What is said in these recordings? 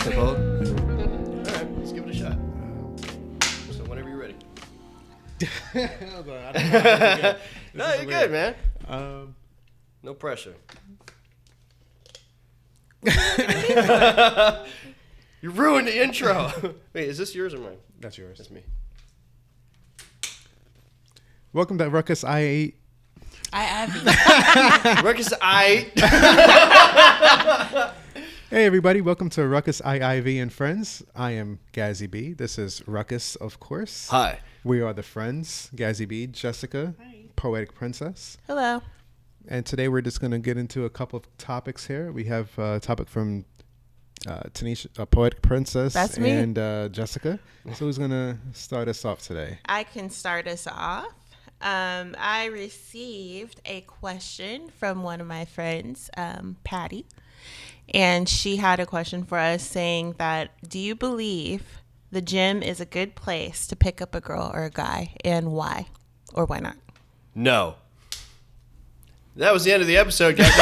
All right, let's give it a shot. So whenever you're ready. Hold on, I don't know. No, you're good, man. No pressure. You ruined the intro. Wait, is this yours or mine? That's yours. That's me. Welcome to Ruckus IIV. Ruckus I. Hey everybody, welcome to Ruckus IIV and Friends. I am Gazzy B. This is Ruckus, of course. Hi. We are the friends, Gazzy B, Jessica, Hi. Poetic Princess. Hello. And today we're just going to get into a couple of topics here. We have a topic from Tanisha, Poetic Princess, That's me. and Jessica. So who's going to start us off today? I can start us off. I received a question from one of my friends, Patty, and she had a question for us saying that, do you believe the gym is a good place to pick up a girl or a guy, and why or why not? No. That was the end of the episode, guys.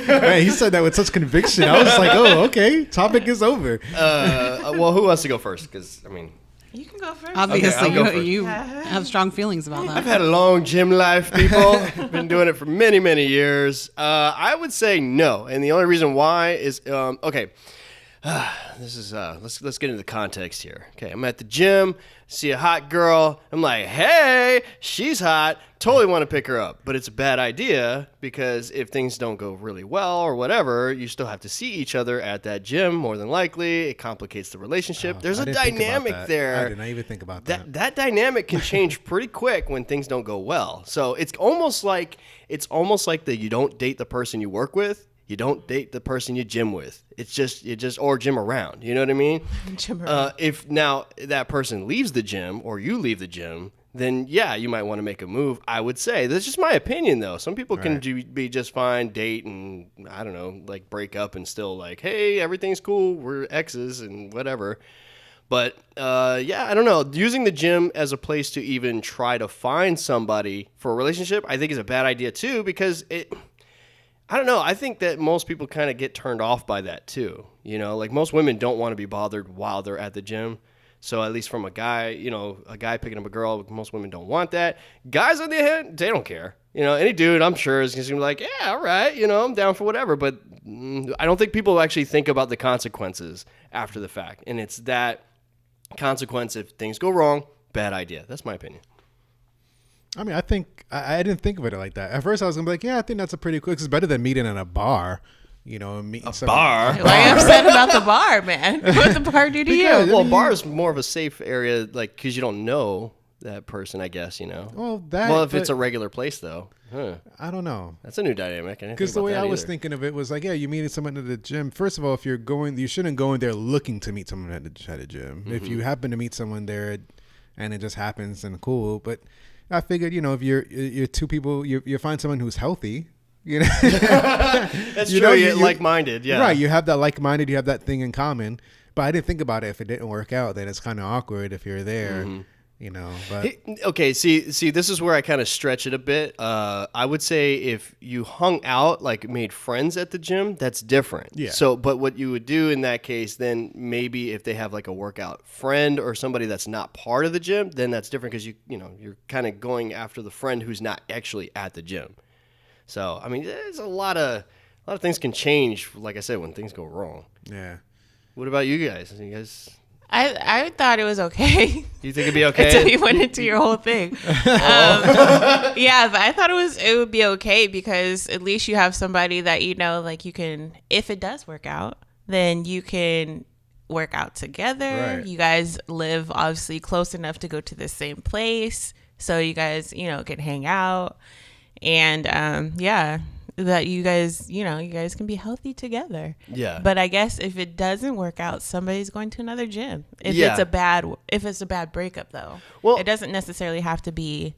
Man, he said that with such conviction. I was like, oh, okay, topic is over. Well, who wants to go first? Because, I mean... You can go first. Obviously, Okay, I'll go first. you have strong feelings about I've that. had a long gym life, people. Been doing it for many, many years. I would say no, and the only reason why is okay. This is let's get into the context here. Okay, I'm at the gym, see a hot girl. I'm like, hey, she's hot. Totally want to pick her up, but it's a bad idea because if things don't go really well or whatever, you still have to see each other at that gym. More than likely, it complicates the relationship. There's I a didn't think about dynamic that. there. I did not even think about that. That dynamic can change pretty quick when things don't go well. So it's almost like that you don't date the person you work with. You don't date the person you gym with. It's just or gym around. You know what I mean? Gym around. If now that person leaves the gym or you leave the gym, then yeah, you might want to make a move. I would say that's just my opinion, though. Some people can be just fine, date, and I don't know, like break up and still like, hey, everything's cool. We're exes and whatever. But yeah, I don't know. Using the gym as a place to even try to find somebody for a relationship, I think is a bad idea too, because I don't know. I think that most people kind of get turned off by that too. You know, like most women don't want to be bothered while they're at the gym. So at least from a guy, you know, a guy picking up a girl, most women don't want that. Guys, on the other hand, they don't care. You know, any dude, I'm sure, is going to be like, yeah, all right, you know, I'm down for whatever. But I don't think people actually think about the consequences after the fact. And it's that consequence if things go wrong, bad idea. That's my opinion. I mean, I think I didn't think of it like that. At first, I was gonna be like, "Yeah, I think that's a pretty quick. It's better than meeting in a bar, you know, meeting Bar? Why are you upset about the bar, man? What the bar do to you? Well, bar is more of a safe area, like, because you don't know that person, I guess, you know. Well, If it's a regular place, though, I don't know. that's a new dynamic. Because the way I was thinking of it was like, yeah, you meeting someone at the gym. First of all, if you're going, you shouldn't go in there looking to meet someone at a gym. Mm-hmm. If you happen to meet someone there, and it just happens, then cool. But I figured, you know, if you're two people, you find someone who's healthy. You know, That's true. You're like-minded, yeah. Right, you have that like-minded, you have that thing in common. But I didn't think about it. If it didn't work out, then it's kind of awkward if you're there, you know. But Okay, see, this is where I kind of stretch it a bit. I would say if you hung out, like made friends at the gym, that's different. Yeah. So, but what you would do in that case, then maybe if they have like a workout friend or somebody that's not part of the gym, then that's different because you're kind of going after the friend who's not actually at the gym. So, I mean, there's a lot of things can change, like I said, when things go wrong. yeah. What about you guys? You guys, I thought it was okay. you think it'd be okay? Until you went into your whole thing. Yeah, but I thought it would be okay because at least you have somebody that, you know, like you can, if it does work out, then you can work out together. Right. You guys live obviously close enough to go to the same place. So you guys, you know, can hang out. And yeah, that you guys, you know, you guys can be healthy together. Yeah. But I guess if it doesn't work out, somebody's going to another gym. If Yeah. it's a bad breakup though. Well- It doesn't necessarily have to be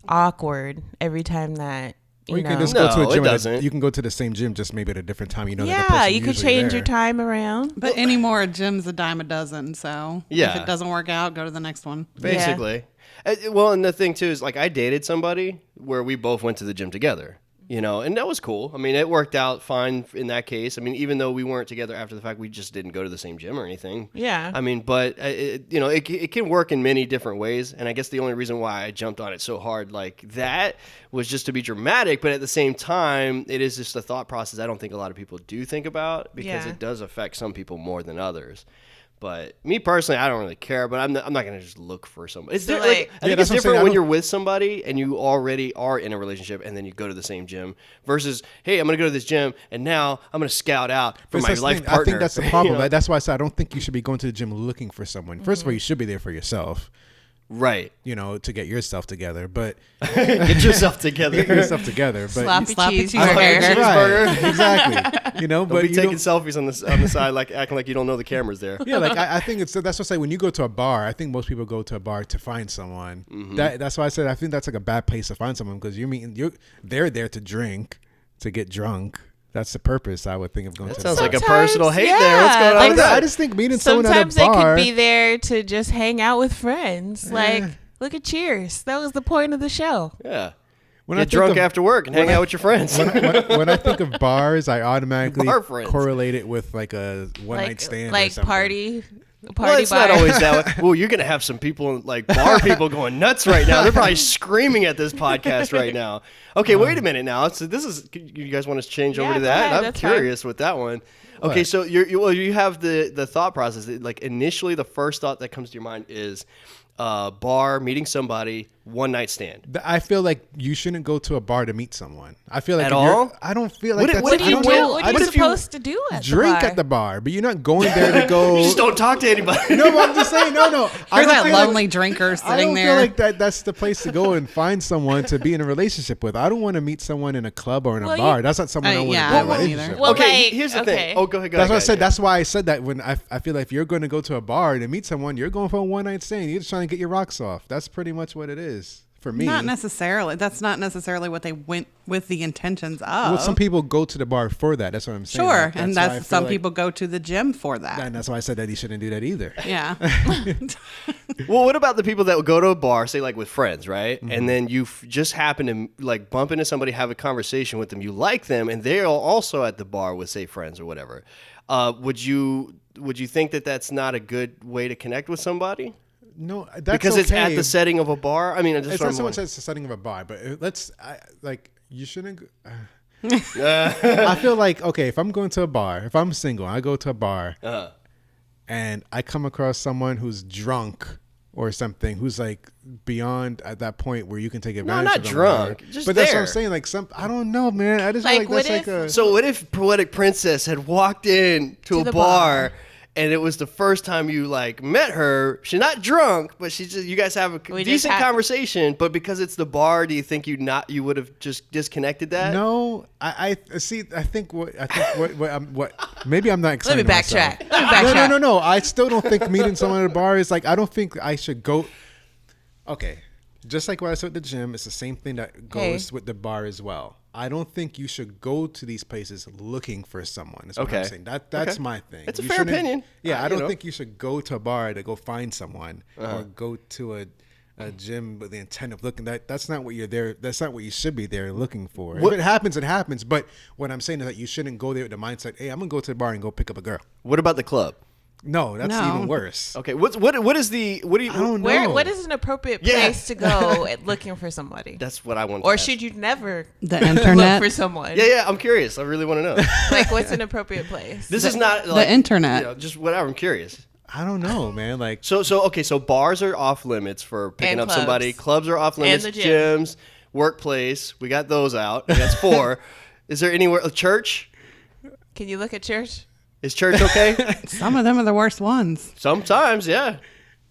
awkward every time that Or you know. can just go to No, a gym. it doesn't. You can go to the same gym, just maybe at a different time. You know, that the Yeah, person you could usually change there. your time around. But anymore, a gym's a dime a dozen. So Yeah. if it doesn't work out, go to the next one. Basically. Well, and the thing too is like I dated somebody where we both went to the gym together. And that was cool. I mean, it worked out fine in that case. I mean, even though we weren't together after the fact, we just didn't go to the same gym or anything. Yeah. I mean, but it can work in many different ways. And I guess the only reason why I jumped on it so hard like that was just to be dramatic. But at the same time, it is just a thought process I don't think a lot of people do think about because it does affect some people more than others. But me personally, I don't really care. But I'm not going to just look for somebody. It's I think it's different when you're with somebody and you already are in a relationship, and then you go to the same gym. Versus, hey, I'm going to go to this gym, and now I'm going to scout out for my life partner. I think that's the problem. That's why I said I don't think you should be going to the gym looking for someone. First of all, you should be there for yourself. Right. To get yourself together, but get yourself together. But sloppy cheeseburger. Right, exactly. But be taking selfies on the side, like acting like you don't know the camera's there. Yeah, like I think that's what I say. When you go to a bar, I think most people go to a bar to find someone. That's why I said I think that's like a bad place to find someone because they're there to drink, to get drunk. That's the purpose, I would think, of going to. That sounds like a personal hate there. What's going on with that? I just think meeting someone at a bar. Sometimes they could be there to just hang out with friends. Like, look at Cheers. That was the point of the show. Yeah. Get drunk after work and hang out with your friends. When I think of bars, I automatically correlate it with like a one-night stand or something. Party it's bar. not always that way. Well, you're going to have some people, like bar people going nuts right now. They're probably screaming at this podcast right now. Okay, wait a minute now. So you guys want to change over to that? Ahead, I'm curious with that one. Okay, so you have the thought process. Like initially, the first thought that comes to your mind is bar, meeting somebody, one night stand. I feel like you shouldn't go to a bar to meet someone. I feel like at all. I don't feel like what do you do? What are you supposed to do at the bar? Drink at the bar, but you're not going there to go. You just don't talk to anybody. No, but I'm just saying. No. You're that lonely drinker sitting there. I don't feel like that's the place to go and find someone to be in a relationship with. I don't want to meet someone in a club or in a bar. That's not someone I want to be in a relationship with. Well, okay, here's the thing. Oh, go ahead. That's what I said. That's why I said that. When I feel like if you're going to go to a bar to meet someone, you're going for a one night stand. You're just trying to get your rocks off. That's pretty much what it is. For me. Not necessarily. That's not necessarily what they went with the intentions of. Well, some people go to the bar for that. That's what I'm saying. Sure. Like, and that's some people go to the gym for that. And that's why I said that he shouldn't do that either. Yeah. Well, what about the people that would go to a bar, say like with friends, right? Mm-hmm. And then you just happen to like bump into somebody, have a conversation with them, you like them, and they're also at the bar with, say, friends or whatever. Would you think that that's not a good way to connect with somebody? No, that's because it's at the setting of a bar. I mean, it's not so much as the setting of a bar, but you shouldn't. I feel like if I'm going to a bar, if I'm single, I go to a bar, and I come across someone who's drunk or something, who's like beyond at that point where you can take advantage. No, not of them drunk, just but there. that's what I'm saying. Like I don't know, man. I just feel like that's like a. So what if Poetic Princess had walked in to a bar? And it was the first time you like met her. She's not drunk, but you guys have a decent conversation. But because it's the bar, do you think you would have just disconnected that? No, I see. I think what maybe I'm not explaining. Let me backtrack. No. I still don't think meeting someone at a bar is like. I don't think I should go. Okay, just like what I said with the gym, it's the same thing that goes with the bar as well. I don't think you should go to these places looking for someone. That's what I'm saying. That's my thing. It's a fair opinion. Yeah, I don't think you should go to a bar to go find someone or go to a gym with the intent of looking. That's not what you're there. That's not what you should be there looking for. If it happens, it happens. But what I'm saying is that you shouldn't go there with the mindset, hey, I'm gonna go to the bar and go pick up a girl. What about the club? No, that's even worse. Okay, what do you? I don't know. What is an appropriate place to go at looking for somebody? That's what I want. Or should you never the internet look for someone? Yeah. I'm curious. I really want to know. Like, what's an appropriate place? This is not the internet. Just whatever. I'm curious. I don't know, man. Like so bars are off limits for picking up somebody. Clubs are off limits. And the gym. Gyms, workplace. We got those out. That's 4. Is there anywhere a church? Can you look at church? Is church okay? Some of them are the worst ones. Sometimes, yeah.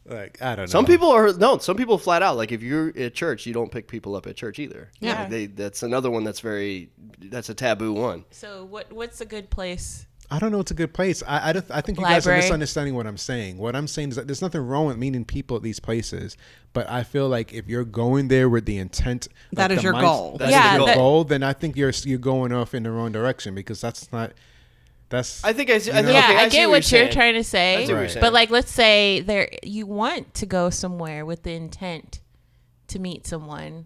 Like I don't know. Some people flat out like if you're at church, you don't pick people up at church either. Yeah. That's another one that's a taboo one. So what's a good place? I don't know. It's a good place. I think you guys are misunderstanding what I'm saying. What I'm saying is that there's nothing wrong with meeting people at these places, but I feel like if you're going there with the intent that is your goal, goal, then I think you're going off in the wrong direction because that's not. I get what you're trying to say, right. But like, let's say you want to go somewhere with the intent to meet someone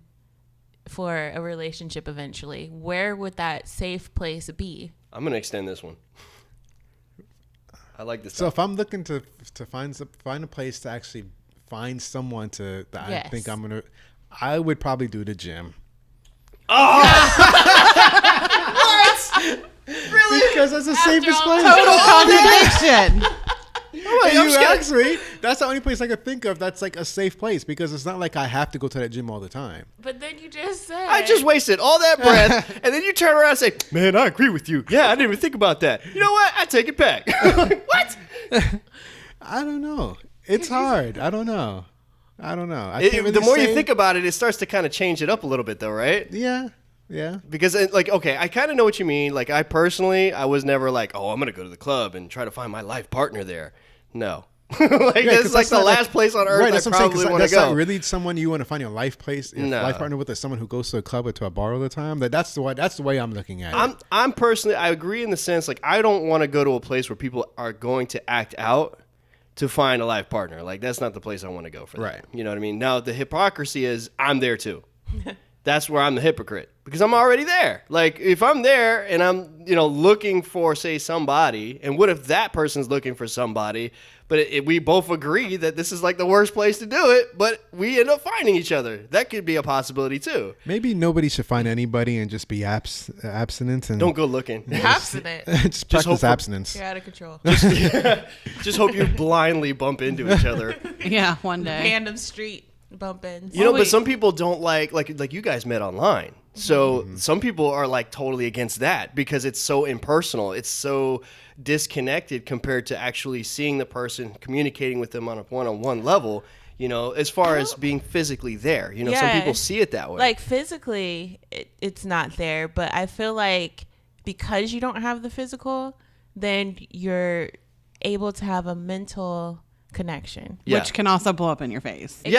for a relationship eventually, where would that safe place be? I'm going to extend this one. I like this. So if I'm looking to find a place to actually find someone that Yes. I think I would probably do the gym. Really? Because that's the safest place. Total contradiction. You asked me. That's the only place I could think of that's like a safe place, because it's not like I have to go to that gym all the time. But then you just said I just wasted all that breath, and then you turn around and say, man, I agree with you. Yeah, I didn't even think about that. You know what? I take it back. What? I don't know. It's hard. I don't know. I can't really The more say. you think about it, it starts to kind of change it up a little bit, though, right? Yeah. Because, okay, I kind of know what you mean. Like, I was never like, oh, I'm going to go to the club and try to find my life partner there. No. It's like the last place on earth I probably want to that's go. not really someone you want to find your life partner with, is someone who goes to a club or to a bar all the time. That's the way I'm looking at it. I'm personally, I agree in the sense, like, I don't want to go to a place where people are going to act out to find a life partner. Like, that's not the place I want to go for that. Right. You know what I mean? Now, the hypocrisy is I'm there too. That's where I'm the hypocrite, because I'm already there. Like, if I'm there and I'm, looking for, say, somebody, and what if that person's looking for somebody, but we both agree that this is like the worst place to do it, but we end up finding each other. That could be a possibility too. Maybe nobody should find anybody and just be abstinent and don't go looking. Abstinent. just practice abstinence. You're out of control. Just hope you blindly bump into each other. Yeah, one day. Random street bump ins. But some people don't like you guys met online. So some people are like totally against that because it's so impersonal. It's so disconnected compared to actually seeing the person, communicating with them on a one-on-one level, as far as being physically there. Some people see it that way. Like, physically, it's not there, but I feel like because you don't have the physical, then you're able to have a mental connection, which can also blow up in your face. It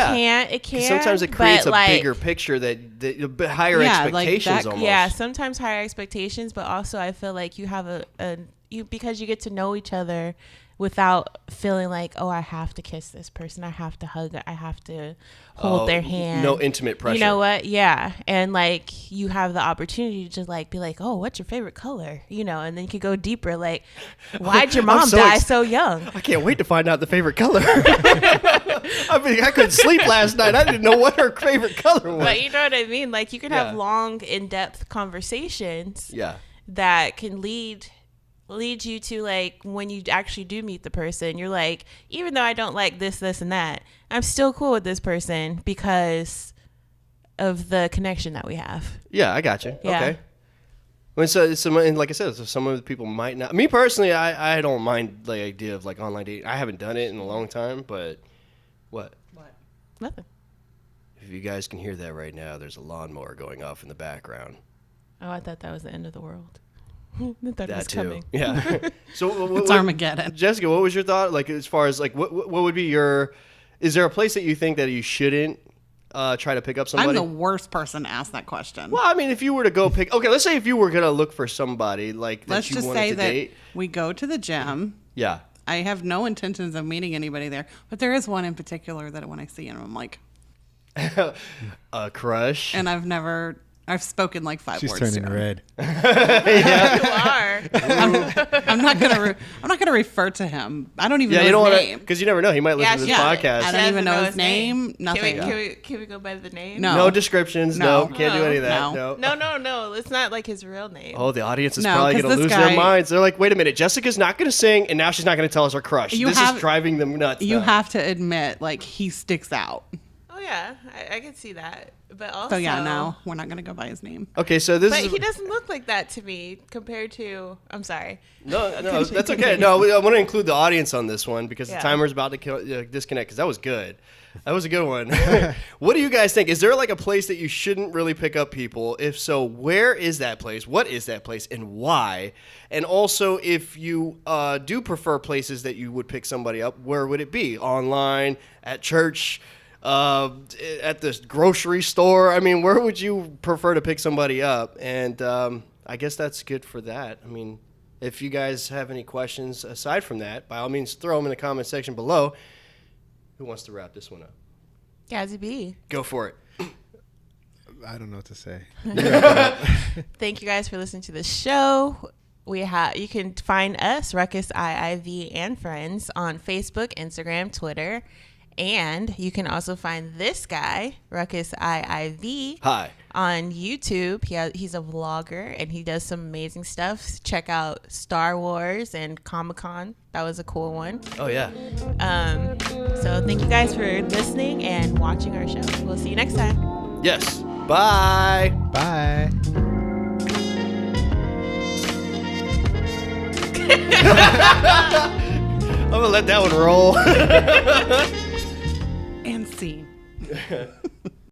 can. Sometimes it creates a bigger picture that higher expectations almost. Yeah, sometimes higher expectations, but also I feel like you have because you get to know each other without feeling like, oh, I have to kiss this person, I have to hug, I have to hold their hand. No intimate pressure. You know what? Yeah. And like, you have the opportunity to like be like, oh, what's your favorite color? And then you could go deeper, like, why'd your mom die so young? I can't wait to find out the favorite color. I couldn't sleep last night. I didn't know what her favorite color was. But you know what I mean? Like, you could have long, in-depth conversations that can lead you to, like, when you actually do meet the person, you're like, even though I don't like this, and that, I'm still cool with this person because of the connection that we have. Yeah, I got you. Yeah. Okay. And like I said, so some of the people might not. Me personally, I don't mind the idea of like online dating. I haven't done it in a long time, but what? Nothing. If you guys can hear that right now, there's a lawnmower going off in the background. Oh, I thought that was the end of the world. I thought it That was too. coming. Yeah. So It's Armageddon. Jessica, what was your thought? Like, as far as like, what would be is there a place that you think that you shouldn't try to pick up somebody? I'm the worst person to ask that question. Well, I mean, if you were to go let's say if you were going to look for somebody like that Let's you just wanted say to that date. we go to the gym. Yeah. I have no intentions of meeting anybody there, but there is one in particular that when I see him, I'm like, A crush. and I've spoken like 5 She's words to turning him. red. You are. I'm not gonna refer to him. I don't even know you don't his want to, name. because you never know. He might listen to this podcast. I don't even know his name. Nothing. Can we go by the name? No. Descriptions. No. No, can't do any of that. No. No. It's not like his real name. Oh, the audience is No, probably 'cause going to this lose their guy- minds. They're like, wait a minute, Jessica's not going to sing, and now she's not going to tell us her crush. This is driving them nuts. You now. have to admit, like, he sticks out. Oh yeah, I can see that. But also, So yeah, no, we're not gonna go by his name. Okay, so this But is. he doesn't look like that to me compared to. I'm sorry. No, that's okay. No, I want to include the audience on this one because the Yeah. timer's about to disconnect because that was good. That was a good one. What do you guys think? Is there like a place that you shouldn't really pick up people? If so, where is that place? What is that place and why? And also, if you do prefer places that you would pick somebody up, where would it be? Online, at church, at the grocery store? I mean, where would you prefer to pick somebody up? And I guess that's good for that. I mean, if you guys have any questions aside from that, by all means, throw them in the comment section below. Who wants to wrap this one up? Gazzy B. Go for it. I don't know what to say. Thank you guys for listening to the show. You can find us, Ruckus IIV and Friends, on Facebook, Instagram, Twitter. And you can also find this guy, Ruckus IIV. Hi. On YouTube. He's a vlogger and he does some amazing stuff. Check out Star Wars and Comic-Con. That was a cool one. Oh, yeah. So thank you guys for listening and watching our show. We'll see you next time. Yes. Bye. Bye. I'm going to let that one roll. And scene.